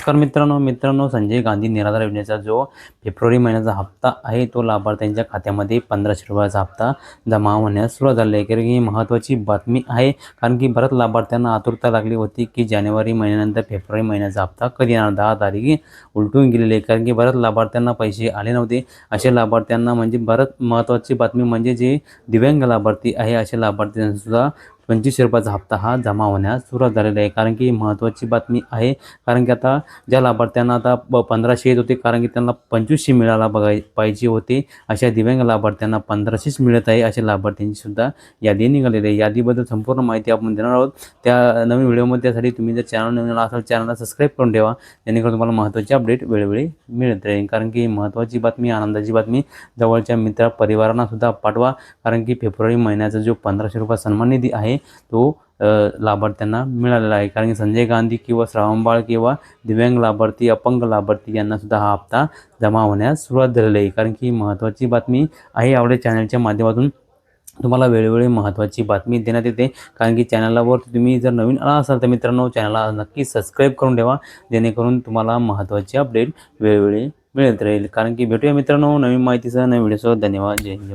नमस्कार मित्रांनो संजय गांधी निराधार योजनेचा जो फेब्रुवारी महिन्याचा हप्ता आहे तो लाभार्थ्यांच्या खात्यामध्ये 1500 रुपयाचा हप्ता जमा होण्यास सुरुवात झाली आहे। कारण ही महत्त्वाची बातमी आहे, कारण की बऱ्याच लाभार्थ्यांना आतुरता लागली होती की जानेवारी महिन्यानंतर फेब्रुवारी महिन्याचा हप्ता कधी येणार। 10 तारीख उलटून गेलेली आहे, कारण की बऱ्याच लाभार्थ्यांना पैसे आले नव्हते। अशा लाभार्थ्यांना म्हणजे बरंच महत्त्वाची बातमी म्हणजे जे दिव्यांग लाभार्थी आहे अशा लाभार्थ्यांना सुद्धा 2500 रुपयाचा हप्ता हा जमा होण्यास सुरुवात झालेली आहे। कारण की महत्त्वाची बातमी आहे, कारण की आता ज्या लाभार्थ्यांना आता 1500 येत होते, कारण की त्यांना 2500 मिळायला पाहिजे होते, अशा दिव्यांग लाभार्थ्यांना 1500च मिळत आहे। अशा लाभार्थ्यांची सुद्धा यादी निघालेली आहे। यादीबद्दल संपूर्ण माहिती आपण देणार आहोत त्या नवीन व्हिडिओमध्ये। त्यासाठी तुम्ही जर चॅनल नवीन असाल चॅनलला सबस्क्राईब करून ठेवा, जेणेकरून तुम्हाला महत्त्वाचे अपडेट वेळोवेळी मिळत राहील। कारण की महत्त्वाची बातमी, आनंदाची बातमी जवळच्या मित्र परिवारांना सुद्धा पाठवा, कारण की फेब्रुवारी महिन्याचा जो 1500 रुपये सन्मान निधी आहे तो लाभार्थ्यांना मिळालेला आहे। कारण की संजय गांधी किंवा श्रावणबाळ किंवा दिव्यांग लाभार्थी, अपंग लाभार्थी यांना सुद्धा हा हप्ता जमा होण्यास सुरुवात झालेली आहे। कारण की महत्त्वाची बातमी आहे। आपल्या चॅनलच्या माध्यमातून तुम्हाला वेळोवेळी महत्त्वाची बातमी देण्यात येते। कारण की चॅनलवर तुम्ही जर नवीन आला असाल तर मित्रांनो चॅनलला नक्की सबस्क्राईब करून ठेवा, जेणेकरून तुम्हाला महत्त्वाचे अपडेट वेळोवेळी मिळत राहील। कारण की भेटूया मित्रांनो नवीन माहितीसह नवीन व्हिडिओसह। धन्यवाद। जय हिंद।